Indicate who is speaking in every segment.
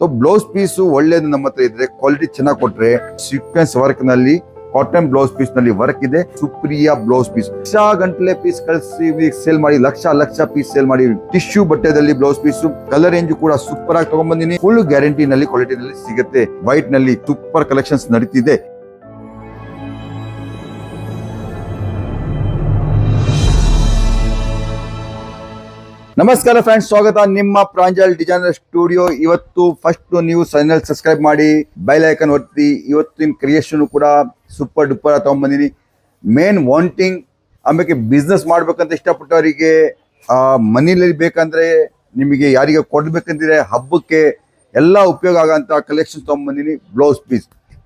Speaker 1: Blouse piece ಒಳ್ಳೇದು ನಮ್ಮ ಹತ್ರ ಇದ್ರೆ ಕ್ವಾಲಿಟಿ ಚೆನ್ನಾಗಿ ಕೊಟ್ರೆ ಸೀಕ್ವೆನ್ಸ್ ವರ್ಕ್ ನಲ್ಲಿ ಕಾಟನ್ ಬ್ಲೌಸ್ ಪೀಸ್ ನಲ್ಲಿ ವರ್ಕ್ ಇದೆ. ಸುಪ್ರಿಯಾ ಬ್ಲೌಸ್ ಪೀಸ್ ಲಕ್ಷ ಗಂಟಲೆ ಪೀಸ್ ಕಳಿಸಿ ಸೇಲ್ ಮಾಡಿ, ಲಕ್ಷ ಪೀಸ್ ಸೇಲ್ ಮಾಡಿ. ಟಿಶ್ಯೂ ಬಟ್ಟೆದಲ್ಲಿ ಬ್ಲೌಸ್ ಪೀಸ್ ಕಲರ್ ರೇಂಜ್ ಕೂಡ ಸೂಪರ್ ಆಗಿ ತಗೊಂಡ್ಬಂದಿನಿ. ಫುಲ್ ಗ್ಯಾರಂಟಿ ನಲ್ಲಿ ಕ್ವಾಲಿಟಿ ನಲ್ಲಿ ಸಿಗುತ್ತೆ. ವೈಟ್ ನಲ್ಲಿ ಸೂಪರ್ ಕಲೆಕ್ಷನ್ಸ್ ನಡೀತಿದೆ. ನಮಸ್ಕಾರ ಫ್ರೆಂಡ್ಸ್, ಸ್ವಾಗತ ನಿಮ್ಮ ಪ್ರಾಂಜಲ್ ಡಿಸೈನರ್ ಸ್ಟುಡಿಯೋ. ಇವತ್ತು ಫಸ್ಟ್ ನೀವು ಚಾನೆಲ್ ಸಬ್ಸ್ಕ್ರೈಬ್ ಮಾಡಿ, ಬೆಲ್ ಐಕನ್ ಒತ್ತಿ. ಇವತ್ತಿನ ಕ್ರಿಯೇಷನ್ ಕೂಡ ಸೂಪರ್ ಡೂಪರ್ ತಗೊಂಡ್ಬಂದಿನಿ. ಮೇನ್ ವಾಂಟಿಂಗ್ ಆಮೇಲೆ ಬಿಸ್ನೆಸ್ ಮಾಡ್ಬೇಕಂತ ಇಷ್ಟಪಟ್ಟವರಿಗೆ, ಮನೇಲಿ ಬೇಕಂದ್ರೆ ನಿಮಗೆ ಯಾರಿಗೆ ಕೊಡ್ಬೇಕಂದ್ರೆ ಹಬ್ಬಕ್ಕೆ ಎಲ್ಲ ಉಪಯೋಗ ಆಗೋಂಥ ಕಲೆಕ್ಷನ್ ತಗೊಂಡ್ಬಂದಿನಿ.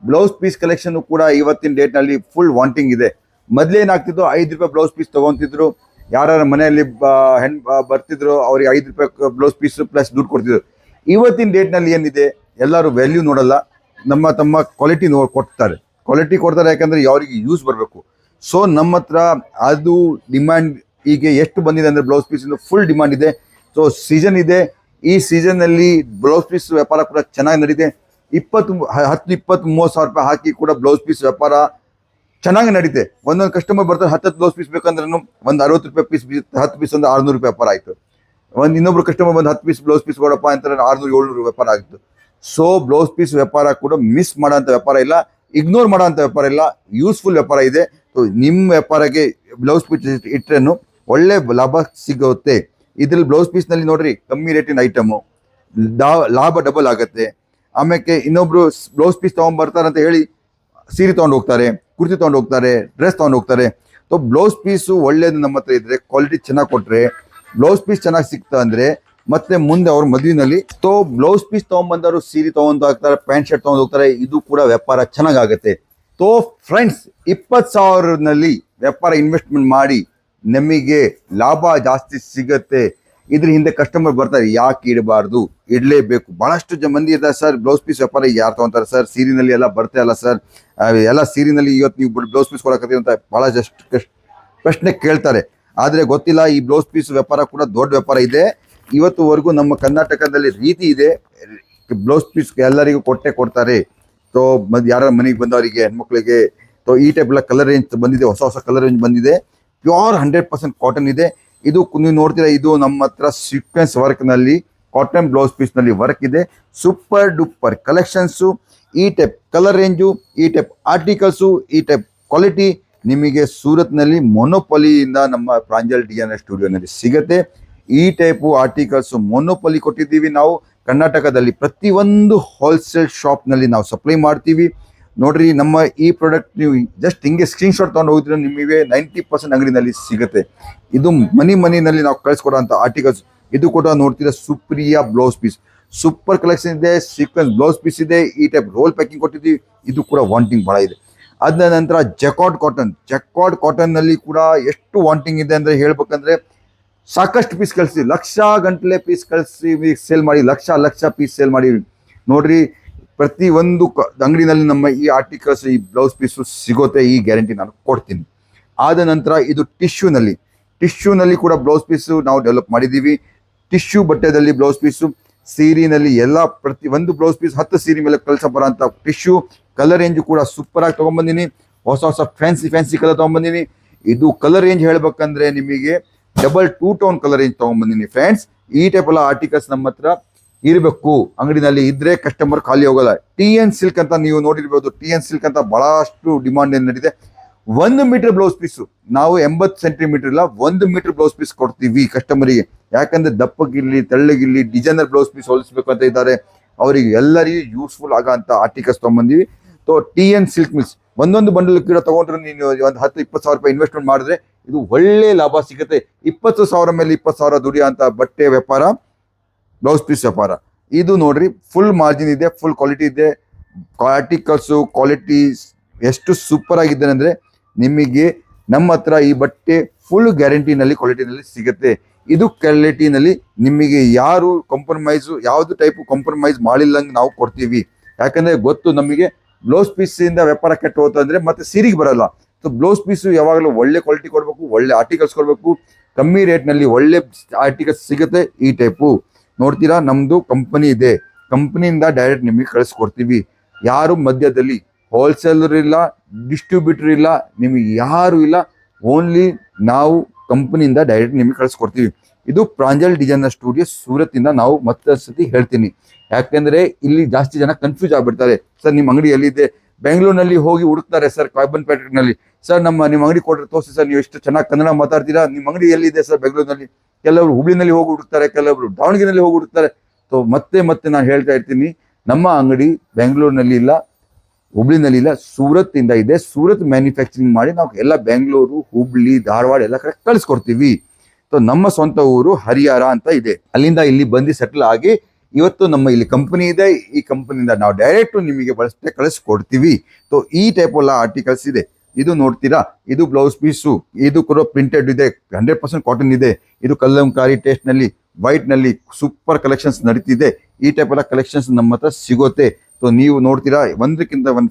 Speaker 1: ಬ್ಲೌಸ್ ಪೀಸ್ ಕಲೆಕ್ಷನ್ ಕೂಡ ಇವತ್ತಿನ ಡೇಟ್ ನಲ್ಲಿ ಫುಲ್ ವಾಂಟಿಂಗ್ ಇದೆ. ಮೊದ್ಲೇನಾಗ್ತಿದ್ದು ₹5 ಬ್ಲೌಸ್ ಪೀಸ್ ತಗೊಂತಿದ್ರು. ಯಾರ ಮನೆಯಲ್ಲಿ ಬರ್ತಿದ್ರು ಅವ್ರಿಗೆ ₹5 ಬ್ಲೌಸ್ ಪೀಸ್ ಪ್ಲಸ್ ದುಡ್ಡು ಕೊಡ್ತಿದ್ರು. ಇವತ್ತಿನ ಡೇಟ್ ನಲ್ಲಿ ಏನಿದೆ, ಎಲ್ಲರೂ ವ್ಯಾಲ್ಯೂ ನೋಡಲ್ಲ, ತಮ್ಮ ಕ್ವಾಲಿಟಿ ಕೊಡ್ತಾರೆ. ಯಾಕಂದ್ರೆ ಯಾರಿಗೆ ಯೂಸ್ ಬರಬೇಕು. ಸೊ ನಮ್ಮ ಹತ್ರ ಅದು ಡಿಮ್ಯಾಂಡ್ ಈಗ ಎಷ್ಟು ಬಂದಿದೆ ಅಂದ್ರೆ ಬ್ಲೌಸ್ ಪೀಸ್ ಫುಲ್ ಡಿಮ್ಯಾಂಡ್ ಇದೆ. ಸೊ ಸೀಸನ್ ಇದೆ. ಈ ಸೀಸನ್ ನಲ್ಲಿ ಬ್ಲೌಸ್ ಪೀಸ್ ವ್ಯಾಪಾರ ಕೂಡ ಚೆನ್ನಾಗಿ ನಡೀತಿದೆ. 10-20-30 ಸಾವಿರ ರೂಪಾಯಿ ಹಾಕಿ ಕೂಡ ಬ್ಲೌಸ್ ಪೀಸ್ ವ್ಯಾಪಾರ ಚೆನ್ನಾಗಿ ನಡೀತೆ. ಒಂದೊಂದು ಕಸ್ಟಮರ್ ಬರ್ತಾರೆ, 10 ಬ್ಲೌಸ್ ಪೀಸ್ ಬೇಕಂದ್ರೆ ಒಂದು ₹60 ಪೀಸ್, 10 ಪೀಸ್ ಅಂದ್ರೆ ₹600 ವ್ಯಾಪಾರ ಆಯ್ತು. ಇನ್ನೊಬ್ರು ಕಸ್ಟಮರ್ ಬಂದು 10 ಪೀಸ್ ಬ್ಲೌಸ್ ಪೀಸ್ ಕೊಡಪ್ಪ ಅಂತಾರೆ, ₹600-700 ವ್ಯಾಪಾರ ಆಗಿತ್ತು. ಸೊ ಬ್ಲೌಸ್ ಪೀಸ್ ವ್ಯಾಪಾರ ಕೂಡ ಮಿಸ್ ಮಾಡೋಂಥ ವ್ಯಾಪಾರ ಇಲ್ಲ, ಇಗ್ನೋರ್ ಮಾಡೋಂಥ ವ್ಯಾಪಾರ ಇಲ್ಲ, ಯೂಸ್ಫುಲ್ ವ್ಯಾಪಾರ ಇದೆ. ಸೊ ನಿಮ್ಮ ವ್ಯಾಪಾರಕ್ಕೆ ಬ್ಲೌಸ್ ಪೀಸ್ ಇಟ್ರೇನು ಒಳ್ಳೆ ಲಾಭ ಸಿಗುತ್ತೆ. ಇದ್ರಲ್ಲಿ ಬ್ಲೌಸ್ ಪೀಸ್ ನಲ್ಲಿ ನೋಡ್ರಿ, ಕಮ್ಮಿ ರೇಟಿನ ಐಟಮು, ಲಾಭ ಡಬಲ್ ಆಗತ್ತೆ. ಆಮೇಲೆ ಇನ್ನೊಬ್ರು ಬ್ಲೌಸ್ ಪೀಸ್ ತಗೊಂಡ್ಬರ್ತಾರೆ ಅಂತ ಹೇಳಿ ಸೀರೆ ತಗೊಂಡು ಹೋಗ್ತಾರೆ, ಕುರ್ತಿ ತಗೊಂಡು ಹೋಗ್ತಾರೆ, ಡ್ರೆಸ್ ತಗೊಂಡು ಹೋಗ್ತಾರೆ. ಸೊ ಬ್ಲೌಸ್ ಪೀಸು ಒಳ್ಳೇದು ನಮ್ಮ ಹತ್ರ ಇದ್ರೆ ಕ್ವಾಲಿಟಿ ಚೆನ್ನಾಗಿ ಕೊಟ್ರೆ, ಬ್ಲೌಸ್ ಪೀಸ್ ಚೆನ್ನಾಗಿ ಸಿಗ್ತಾ ಅಂದ್ರೆ ಮತ್ತೆ ಮುಂದೆ ಅವ್ರ ಮದುವೆನಲ್ಲಿ ಬ್ಲೌಸ್ ಪೀಸ್ ತಗೊಂಡ್ಬಂದವರು ಸೀರೆ ತಗೊಂಡು ಹೋಗ್ತಾರೆ, ಪ್ಯಾಂಟ್ ಶರ್ಟ್ ತಗೊಂಡು ಹೋಗ್ತಾರೆ. ಇದು ಕೂಡ ವ್ಯಾಪಾರ ಚೆನ್ನಾಗಾಗತ್ತೆ. ಫ್ರೆಂಡ್ಸ್, 20,000 ವ್ಯಾಪಾರ ಇನ್ವೆಸ್ಟ್ಮೆಂಟ್ ಮಾಡಿ ನಮಗೆ ಲಾಭ ಜಾಸ್ತಿ ಸಿಗತ್ತೆ. ಇದ್ರ ಹಿಂದೆ ಕಸ್ಟಮರ್ ಬರ್ತಾರೆ, ಯಾಕೆ ಇಡಬಾರ್ದು, ಇಡಲೇಬೇಕು. ಬಹಳಷ್ಟು ಮಂದಿ ಇರ್ತಾರೆ, ಸರ್ ಬ್ಲೌಸ್ ಪೀಸ್ ವ್ಯಾಪಾರ ಯಾರು ತಗೊಂತಾರೆ ಸರ್, ಸೀರಿನಲ್ಲಿ ಎಲ್ಲ ಬರ್ತಾ ಇಲ್ಲ ಸರ್, ಎಲ್ಲ ಸೀರಿನಲ್ಲಿ ಇವತ್ತು ನೀವು ಬ್ಲೌಸ್ ಪೀಸ್ ಕೊಡಕತ್ತೀವಿ ಅಂತ ಬಹಳಷ್ಟು ಪ್ರಶ್ನೆ ಕೇಳ್ತಾರೆ. ಆದರೆ ಗೊತ್ತಿಲ್ಲ, ಈ ಬ್ಲೌಸ್ ಪೀಸ್ ವ್ಯಾಪಾರ ಕೂಡ ದೊಡ್ಡ ವ್ಯಾಪಾರ ಇದೆ. ಇವತ್ತುವರೆಗೂ ನಮ್ಮ ಕರ್ನಾಟಕದಲ್ಲಿ ರೀತಿ ಇದೆ, ಬ್ಲೌಸ್ ಪೀಸ್ ಎಲ್ಲರಿಗೂ ಕೊಡ್ತಾರೆ. ಯಾರ ಮನೆಗೆ ಬಂದವರಿಗೆ, ಹೆಣ್ಮಕ್ಳಿಗೆ ಈ ಟೈಪ್ ಎಲ್ಲ ಕಲರ್ ರೇಂಜ್ ಬಂದಿದೆ, ಹೊಸ ಕಲರ್ ರೇಂಜ್ ಬಂದಿದೆ. ಪ್ಯೂರ್ 100% ಕಾಟನ್ ಇದೆ. ಇದು ನೀವು ನೋಡ್ತೀರಾ, ಇದು ನಮ್ಮ ಹತ್ರ ಸೀಕ್ವೆನ್ಸ್ ವರ್ಕ್ ನಲ್ಲಿ ಕಾಟನ್ ಬ್ಲೌಸ್ ಪೀಸ್ ನಲ್ಲಿ ವರ್ಕ್ ಇದೆ. ಸೂಪರ್ ಡೂಪರ್ ಕಲೆಕ್ಷನ್ಸು, ಈ ಟೈಪ್ ಕಲರ್ ರೇಂಜು, ಈ ಟೈಪ್ ಆರ್ಟಿಕಲ್ಸು, ಈ ಟೈಪ್ ಕ್ವಾಲಿಟಿ ನಿಮಗೆ ಸೂರತ್ ನಲ್ಲಿ ಮೊನೋಪಲಿಯಿಂದ ನಮ್ಮ ಪ್ರಾಂಜಲ್ ಡಿಸೈನರ್ ಸ್ಟುಡಿಯೋನಲ್ಲಿ ಸಿಗುತ್ತೆ. ಈ ಟೈಪು ಆರ್ಟಿಕಲ್ಸ್ ಮೊನೋಪಲಿ ಕೊಟ್ಟಿದ್ದೀವಿ ನಾವು. ಕರ್ನಾಟಕದಲ್ಲಿ ಪ್ರತಿಯೊಂದು ಹೋಲ್ಸೇಲ್ ಶಾಪ್ ನಲ್ಲಿ ನಾವು ಸಪ್ಲೈ ಮಾಡ್ತೀವಿ. ನೋಡ್ರಿ, ನಮ್ಮ ಈ ಪ್ರಾಡಕ್ಟ್ ನೀವು ಜಸ್ಟ್ ಹಿಂಗೆ ಸ್ಕ್ರೀನ್ ಶಾಟ್ ತಗೊಂಡು ಹೋಗಿದ್ರೆ ನಿಮಗೆ 90% ಅಂಗಡಿನಲ್ಲಿ ಸಿಗುತ್ತೆ. ಇದು ಮನಿನಲ್ಲಿ ನಾವು ಕಳಿಸ್ಕೊಡೋಂಥ ಆರ್ಟಿಕಲ್ಸ್. ಇದು ಕೂಡ ನೋಡ್ತೀರಾ, Supriya blouse piece super collection ಇದೆ. ಸೀಕ್ವೆನ್ಸ್ ಬ್ಲೌಸ್ ಪೀಸ್ ಇದೆ. ಈ ಟೈಪ್ ರೋಲ್ ಪ್ಯಾಕಿಂಗ್ ಕೊಟ್ಟಿದ್ದೀವಿ. ಇದು ಕೂಡ ವಾಂಟಿಂಗ್ ಬಹಳ ಇದೆ. ಅದ ನಂತರ ಜಕಾರ್ಡ್ ಕಾಟನ್ ನಲ್ಲಿ ಕೂಡ ಎಷ್ಟು ವಾಂಟಿಂಗ್ ಇದೆ ಅಂದ್ರೆ ಹೇಳ್ಬೇಕಂದ್ರೆ ಸಾಕಷ್ಟು ಪೀಸ್ ಕಳಿಸ್ತೀವಿ. ಲಕ್ಷ ಗಂಟಲೆ ಪೀಸ್ ಕಳಿಸಿ ಸೇಲ್ ಮಾಡಿ, ಲಕ್ಷ ಪೀಸ್ ಸೇಲ್ ಮಾಡಿ. ನೋಡ್ರಿ, ಪ್ರತಿ ಒಂದು ಅಂಗಡಿನಲ್ಲಿ ನಮ್ಮ ಈ ಆರ್ಟಿಕಲ್ಸ್, ಈ ಬ್ಲೌಸ್ ಪೀಸು ಸಿಗುತ್ತೆ. ಈ ಗ್ಯಾರಂಟಿ ನಾನು ಕೊಡ್ತೀನಿ. ಆದ ನಂತರ ಇದು ಟಿಶ್ಯೂನಲ್ಲಿ ಕೂಡ ಬ್ಲೌಸ್ ಪೀಸು ನಾವು ಡೆವಲಪ್ ಮಾಡಿದ್ದೀವಿ. ಟಿಶ್ಯೂ ಬಟ್ಟೆದಲ್ಲಿ ಬ್ಲೌಸ್ ಪೀಸು, ಸೀರಿನಲ್ಲಿ ಎಲ್ಲ ಪ್ರತಿ ಒಂದು ಬ್ಲೌಸ್ ಪೀಸ್ 10 ಸೀರೆ ಮೇಲೆ ಕಳ್ಸ ಬರೋಂಥ ಟಿಶ್ಯೂ. ಕಲರ್ ರೇಂಜು ಕೂಡ ಸೂಪರ್ ಆಗಿ ತೊಗೊಂಡ್ಬಂದಿನಿ. ಹೊಸ ಫ್ಯಾನ್ಸಿ ಕಲರ್ ತೊಗೊಂಡ್ಬಂದಿನಿ. ಇದು ಕಲರ್ ರೇಂಜ್ ಹೇಳ್ಬೇಕಂದ್ರೆ ನಿಮಗೆ ಡಬಲ್ 2 ಟೋನ್ ಕಲರ್ ರೇಂಜ್ ತೊಗೊಂಡ್ಬಂದಿನಿ ಫ್ರೆಂಡ್ಸ್. ಈ ಟೈಪ್ ಎಲ್ಲ ಆರ್ಟಿಕಲ್ಸ್ ನಮ್ಮ ಹತ್ರ ಇರಬೇಕು. ಅಂಗಡಿನಲ್ಲಿ ಇದ್ರೆ ಕಸ್ಟಮರ್ ಖಾಲಿ ಹೋಗಲ್ಲ. TN ಸಿಲ್ಕ್ ಅಂತ ನೀವು ನೋಡಿರ್ಬೋದು. TN ಸಿಲ್ಕ್ ಅಂತ ಬಹಳಷ್ಟು ಡಿಮಾಂಡ್ ನಡೀತಿದೆ. 1 ಮೀಟರ್ ಬ್ಲೌಸ್ ಪೀಸು ನಾವು 80 ಸೆಂಟಿಮೀಟರ್ ಇಲ್ಲ, 1 ಮೀಟರ್ ಬ್ಲೌಸ್ ಪೀಸ್ ಕೊಡ್ತೀವಿ ಕಸ್ಟಮರಿಗೆ. ಯಾಕಂದ್ರೆ ದಪ್ಪಗಿರ್ಲಿ ತೆಳ್ಳಗಿರ್ಲಿ ಡಿಸೈನರ್ ಬ್ಲೌಸ್ ಪೀಸ್ ಹೊಲಿಸ್ಬೇಕು ಅಂತ ಇದ್ದಾರೆ, ಅವರಿಗೆ ಎಲ್ಲರಿಗೂ ಯೂಸ್ಫುಲ್ ಆಗೋ ಆರ್ಟಿಕಲ್ಸ್ ತೊಗೊಂಬಂದಿವಿ. TN ಸಿಲ್ಕ್ ಮಿಲ್ಸ್ ಒಂದೊಂದು ಬಂಡಲ್ ಕೂಡ ತಗೊಂಡ್ರೆ ನೀನು ಒಂದು 10-20 ಸಾವಿರ ರೂಪಾಯಿ ಇನ್ವೆಸ್ಟ್ಮೆಂಟ್ ಮಾಡಿದ್ರೆ ಇದು ಒಳ್ಳೆ ಲಾಭ ಸಿಗುತ್ತೆ. 20,000 ಮೇಲೆ 20,000 ದುಡಿಯೋ ಅಂತ ಬಟ್ಟೆ ವ್ಯಾಪಾರ ಬ್ಲೌಸ್ ಪೀಸ್ ವ್ಯಾಪಾರ. ಇದು ನೋಡ್ರಿ, ಫುಲ್ ಮಾರ್ಜಿನ್ ಇದೆ, ಫುಲ್ ಕ್ವಾಲಿಟಿ ಇದೆ. ಆರ್ಟಿಕಲ್ಸು ಕ್ವಾಲಿಟಿ ಎಷ್ಟು ಸೂಪರ್ ಆಗಿದೆ ಅಂದ್ರೆ ನಿಮಗೆ ನಮ್ಮ ಹತ್ರ ಈ ಬಟ್ಟೆ ಫುಲ್ ಗ್ಯಾರಂಟಿನಲ್ಲಿ ಕ್ವಾಲಿಟಿನಲ್ಲಿ ಸಿಗುತ್ತೆ. ಇದು ಕ್ವಾಲಿಟಿನಲ್ಲಿ ನಿಮಗೆ ಯಾರು ಯಾವುದು ಟೈಪ್ ಕಾಂಪ್ರಮೈಸ್ ಮಾಡಿಲ್ಲಂಗೆ ನಾವು ಕೊಡ್ತೀವಿ. ಯಾಕಂದ್ರೆ ಗೊತ್ತು ನಮಗೆ ಬ್ಲೌಸ್ ಪೀಸ್ ಇಂದ ವ್ಯಾಪಾರ ಕೆಟ್ಟು ಹೋತಂದ್ರೆ ಮತ್ತೆ ಸೀರೆಗೆ ಬರಲ್ಲ. ಸೊ ಬ್ಲೌಸ್ ಪೀಸು ಯಾವಾಗಲೂ ಒಳ್ಳೆ ಕ್ವಾಲಿಟಿ ಕೊಡಬೇಕು, ಒಳ್ಳೆ ಆರ್ಟಿಕಲ್ಸ್ ಕೊಡಬೇಕು. ಕಮ್ಮಿ ರೇಟ್ನಲ್ಲಿ ಒಳ್ಳೆ ಆರ್ಟಿಕಲ್ಸ್ ಸಿಗುತ್ತೆ. ಈ ಟೈಪು ನೋಡ್ತೀರಾ, ನಮ್ದು ಕಂಪನಿ ಇದೆ. ಕಂಪ್ನಿಯಿಂದ ಡೈರೆಕ್ಟ್ ನಿಮಗೆ ಕಳಿಸ್ಕೊಡ್ತೀವಿ. ಯಾರು ಮಧ್ಯದಲ್ಲಿ ಹೋಲ್ಸೇಲರ್ ಇಲ್ಲ, ಡಿಸ್ಟ್ರಿಬ್ಯೂಟರ್ ಇಲ್ಲ, ನಿಮಗೆ ಯಾರು ಇಲ್ಲ. ಓನ್ಲಿ ನಾವು ಕಂಪ್ನಿಯಿಂದ ಡೈರೆಕ್ಟ್ ನಿಮಗೆ ಕಳಿಸ್ಕೊಡ್ತೀವಿ. ಇದು ಪ್ರಾಂಜಲ್ ಡಿಸೈನರ್ ಸ್ಟುಡಿಯೋ ಸೂರತ್ ಇಂದ. ನಾವು ಮತ್ತೊಂದ್ಸತಿ ಹೇಳ್ತೀನಿ, ಯಾಕೆಂದ್ರೆ ಇಲ್ಲಿ ಜಾಸ್ತಿ ಜನ ಕನ್ಫ್ಯೂಸ್ ಆಗ್ಬಿಡ್ತಾರೆ. ಸರ್ ನಿಮ್ಮ ಅಂಗಡಿ ಎಲ್ಲಿದೆ? ಬೆಂಗಳೂರಿನಲ್ಲಿ ಹೋಗಿ ಹುಡುಕ್ತಾರೆ ಸರ್, ಕಾರ್ಬನ್ಪೇಟೆನಲ್ಲಿ. ಸರ್ ನಿಮ್ಮ ಅಂಗಡಿ ಕೊಟ್ಟರೆ ತೋರಿಸಿ ಸರ್, ನೀವು ಎಷ್ಟು ಚೆನ್ನಾಗಿ ಕನ್ನಡ ಮಾತಾಡ್ತೀರಾ, ನಿಮ್ಮ ಅಂಗಡಿ ಎಲ್ಲಿದೆ ಸರ್ ಬೆಂಗಳೂರಿನಲ್ಲಿ? ಕೆಲವರು ಹುಬ್ಳಿನಲ್ಲಿ ಹೋಗಿ ಹುಡುಕ್ತಾರೆ, ಕೆಲವರು ದಾವಣಗೆರೆಯಲ್ಲಿ ಹೋಗಿ ಹುಡುಕ್ತಾರೆ. ಸೊ ಮತ್ತೆ ನಾನು ಹೇಳ್ತಾ ಇರ್ತೀನಿ, ನಮ್ಮ ಅಂಗಡಿ ಬೆಂಗಳೂರಿನಲ್ಲಿ ಇಲ್ಲ, ಹುಬ್ಳಿನಲ್ಲಿ ಇಲ್ಲ, ಸೂರತ್ ಇಂದ ಇದೆ. ಸೂರತ್ ಮ್ಯಾನುಫ್ಯಾಕ್ಚರಿಂಗ್ ಮಾಡಿ ನಾವು ಎಲ್ಲ ಬೆಂಗಳೂರು, ಹುಬ್ಳಿ, ಧಾರವಾಡ ಎಲ್ಲ ಕಡೆ ಕಳಿಸ್ಕೊಡ್ತೀವಿ. ಸೊ ನಮ್ಮ ಸ್ವಂತ ಊರು ಹರಿಹರ ಅಂತ ಇದೆ. ಅಲ್ಲಿಂದ ಇಲ್ಲಿ ಬಂದು ಸೆಟಲ್ ಆಗಿ ಇವತ್ತು ನಮ್ಮ ಇಲ್ಲಿ ಕಂಪನಿ ಇದೆ. ಈ ಕಂಪನಿಯಿಂದ ನಾವು ಡೈರೆಕ್ಟ್ ನಿಮಗೆ ಬಳಸದೆ ಕಳಿಸ್ಕೊಡ್ತೀವಿ. ಸೊ ಈ ಟೈಪ್ ಎಲ್ಲ ಆರ್ಟಿಕಲ್ಸ್ ಇದೆ. ಇದು ನೋಡ್ತೀರಾ, ಇದು ಬ್ಲೌಸ್ ಪೀಸು, ಇದು ಕೂಡ ಪ್ರಿಂಟೆಡ್ ಇದೆ, 100% ಕಾಟನ್ ಇದೆ. ಇದು ಕಲ್ಲಂಕಾರಿ ಟೇಸ್ಟ್ ನಲ್ಲಿ, ವೈಟ್ ನಲ್ಲಿ ಸೂಪರ್ ಕಲೆಕ್ಷನ್ಸ್ ನಡೀತಿದೆ. ಈ ಟೈಪ್ ಎಲ್ಲ ಕಲೆಕ್ಷನ್ಸ್ ನಮ್ಮ ಹತ್ರ ಸಿಗುತ್ತೆ. ಸೊ ನೀವು ನೋಡ್ತೀರಾ, ಒಂದಕ್ಕಿಂತ ಒಂದು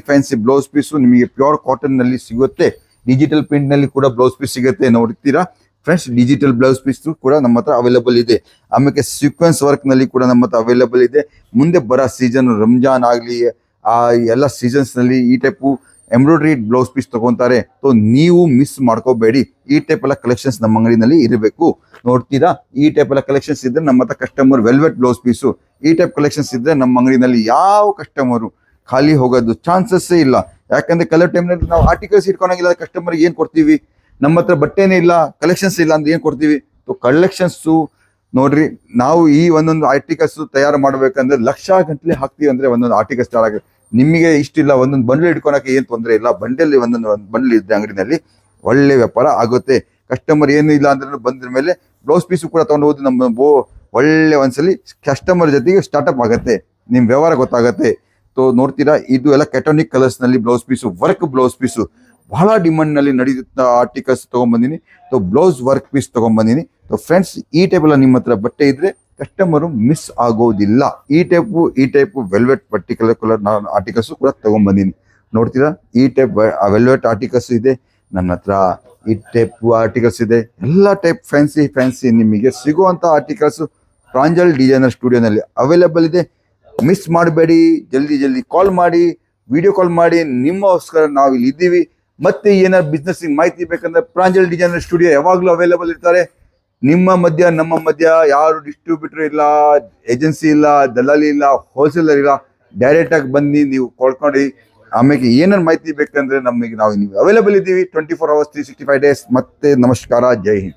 Speaker 1: ಫ್ಯಾನ್ಸಿ ಬ್ಲೌಸ್ ಪೀಸು ನಿಮಗೆ ಪ್ಯೂರ್ ಕಾಟನ್ ನಲ್ಲಿ ಸಿಗುತ್ತೆ. ಡಿಜಿಟಲ್ ಪ್ರಿಂಟ್ ನಲ್ಲಿ ಕೂಡ ಬ್ಲೌಸ್ ಪೀಸ್ ಸಿಗುತ್ತೆ. ನೋಡ್ತೀರಾ ಫ್ರೆಂಡ್ಸ್, ಡಿಜಿಟಲ್ ಬ್ಲೌಸ್ ಪೀಸ್ ಕೂಡ ನಮ್ಮ ಹತ್ರ ಅವೈಲೇಬಲ್ ಇದೆ. ಆಮೇಲೆ ಸೀಕ್ವೆನ್ಸ್ ವರ್ಕ್ ನಲ್ಲಿ ಕೂಡ ನಮ್ಮ ಹತ್ರ ಅವೈಲೇಬಲ್ ಇದೆ. ಮುಂದೆ ಬರೋ ಸೀಸನ್, ರಂಜಾನ್ ಆಗಲಿ, ಆ ಎಲ್ಲ ಸೀಸನ್ಸ್ ನಲ್ಲಿ ಈ ಟೈಪು ಎಂಬ್ರಾಯ್ಡ್ರಿ ಬ್ಲೌಸ್ ಪೀಸ್ ತಗೊಂತಾರೆ. ಸೊ ನೀವು ಮಿಸ್ ಮಾಡ್ಕೋಬೇಡಿ. ಈ ಟೈಪ್ ಎಲ್ಲ ಕಲೆಕ್ಷನ್ಸ್ ನಮ್ಮ ಅಂಗಡಿನಲ್ಲಿ ಇರಬೇಕು. ನೋಡ್ತೀರಾ, ಈ ಟೈಪ್ ಎಲ್ಲ ಕಲೆಕ್ಷನ್ಸ್ ಇದ್ರೆ ನಮ್ಮ ಹತ್ರ ಕಸ್ಟಮರ್ ವೆಲ್ವೆಟ್ ಬ್ಲೌಸ್ ಪೀಸು, ಈ ಟೈಪ್ ಕಲೆಕ್ಷನ್ಸ್ ಇದ್ರೆ ನಮ್ಮ ಅಂಗಡಿನಲ್ಲಿ ಯಾವ ಕಸ್ಟಮರು ಖಾಲಿ ಹೋಗೋದು ಚಾನ್ಸಸ್ ಇಲ್ಲ. ಯಾಕಂದ್ರೆ ಕೆಲವು ಟೈಮ್ನಲ್ಲಿ ನಾವು ಆರ್ಟಿಕಲ್ಸ್ ಇಟ್ಕೊಳಂಗಿಲ್ಲ. ಕಸ್ಟಮರ್ಗೆ ಏನ್ ಕೊಡ್ತೀವಿ? ನಮ್ಮ ಹತ್ರ ಬಟ್ಟೆನೇ ಇಲ್ಲ, ಕಲೆಕ್ಷನ್ಸ್ ಇಲ್ಲ ಅಂದ್ರೆ ಏನ್ ಕೊಡ್ತೀವಿ? ಸೊ ಕಲೆಕ್ಷನ್ಸು ನೋಡ್ರಿ, ನಾವು ಈ ಒಂದೊಂದು ಆರ್ಟಿಕಲ್ಸ್ ತಯಾರು ಮಾಡ್ಬೇಕಂದ್ರೆ ಲಕ್ಷ ಗಂಟಲೆ ಹಾಕ್ತೀವಿ. ಅಂದ್ರೆ ಒಂದೊಂದು ಆರ್ಟಿಕಲ್ಸ್ ತಯಾರಾಗ ನಿಮಗೆ ಇಷ್ಟಿಲ್ಲ, ಒಂದೊಂದು ಬಂಡಲ್ ಇಟ್ಕೊಳಕ್ಕೆ ಏನ್ ತೊಂದರೆ ಇಲ್ಲ. ಬಂಡಲ್ಲಿ ಒಂದೊಂದು ಬಂಡಲ್ ಇದ್ದ ಅಂಗಡಿನಲ್ಲಿ ಒಳ್ಳೆ ವ್ಯಾಪಾರ ಆಗುತ್ತೆ. ಕಸ್ಟಮರ್ ಏನು ಇಲ್ಲ ಅಂದ್ರೆ ಬಂದ್ರ ಮೇಲೆ ಬ್ಲೌಸ್ ಪೀಸು ಕೂಡ ತಗೊಂಡು ಹೋಗಿ ನಮ್ಮ ಒಳ್ಳೆ ಒಂದ್ಸಲಿ ಕಸ್ಟಮರ್ ಜೊತೆಗೆ ಸ್ಟಾರ್ಟ್ಅಪ್ ಆಗುತ್ತೆ, ನಿಮ್ ವ್ಯವಹಾರ ಗೊತ್ತಾಗತ್ತೆ. ಸೊ ನೋಡ್ತೀರಾ, ಇದು ಎಲ್ಲ ಕೆಟೋನಿಕ್ ಕಲರ್ಸ್ ನಲ್ಲಿ blouse piece, work blouse piece ಬಹಳ ಡಿಮಾಂಡ್ ನಲ್ಲಿ ನಡೆಯುತ್ತ ಆರ್ಟಿಕಲ್ಸ್ ತಗೊಂಡ್ಬಂದಿನಿ. ಸೊ ಬ್ಲೌಸ್ ವರ್ಕ್ ಪೀಸ್ ತಗೊಂಡ್ಬಂದಿನಿ. ಸೊ ಫ್ರೆಂಡ್ಸ್, ಈ ಟೈಪ್ ಎಲ್ಲ ನಿಮ್ಮ ಹತ್ರ ಬಟ್ಟೆ ಇದ್ರೆ ಕಸ್ಟಮರು ಮಿಸ್ ಆಗೋದಿಲ್ಲ. ಈ type velvet particular colour articles ಕೂಡ ತಗೊಂಡ್ಬಂದಿನಿ. ನೋಡ್ತೀರಾ, ಈ ಟೈಪ್ ವೆಲ್ವೆಟ್ ಆರ್ಟಿಕಲ್ಸ್ ಇದೆ ನನ್ನ ಹತ್ರ, ಈ ಟೈಪ್ ಆರ್ಟಿಕಲ್ಸ್ ಇದೆ. ಎಲ್ಲ ಟೈಪ್ ಫ್ಯಾನ್ಸಿ ನಿಮಗೆ ಸಿಗುವಂತ ಆರ್ಟಿಕಲ್ಸ್ ಪ್ರಾಂಜಲ್ ಡಿಸೈನರ್ ಸ್ಟುಡಿಯೋನಲ್ಲಿ ಅವೈಲೇಬಲ್ ಇದೆ. ಮಿಸ್ ಮಾಡಬೇಡಿ. ಜಲ್ದಿ ಕಾಲ್ ಮಾಡಿ, ವಿಡಿಯೋ ಕಾಲ್ ಮಾಡಿ. ನಿಮ್ಮಗೋಸ್ಕರ ನಾವು ಇಲ್ಲಿ ಇದ್ದೀವಿ. ಮತ್ತೆ ಏನಾದ್ರು ಬಿಸ್ನೆಸ್ ಮಾಹಿತಿ ಬೇಕಂದ್ರೆ ಪ್ರಾಂಜಲ್ ಡಿಸೈನರ್ ಸ್ಟುಡಿಯೋ ಯಾವಾಗಲೂ ಅವೈಲೇಬಲ್ ಇರ್ತಾರೆ. ನಿಮ್ಮ ಮಧ್ಯ ನಮ್ಮ ಮಧ್ಯ ಯಾರು ಡಿಸ್ಟ್ರಿಬ್ಯೂಟರ್ ಇಲ್ಲ, ಏಜೆನ್ಸಿ ಇಲ್ಲ, ದಲ್ಲಾಳಿ ಇಲ್ಲ, ಹೋಲ್ಸೇಲರ್ ಇಲ್ಲ. ಡೈರೆಕ್ಟ್ ಆಗಿ ಬನ್ನಿ, ನೀವು ಕೊಡ್ಕೊಂಡು ಆಮೇಲೆ ಏನೇನು ಮಾಹಿತಿ ಬೇಕಂದ್ರೆ ನಾವು ಅವೈಲೇಬಲ್ ಇದ್ದೀವಿ 24 hours 365 days. ಮತ್ತೆ ನಮಸ್ಕಾರ, ಜೈ ಹಿಂದ್.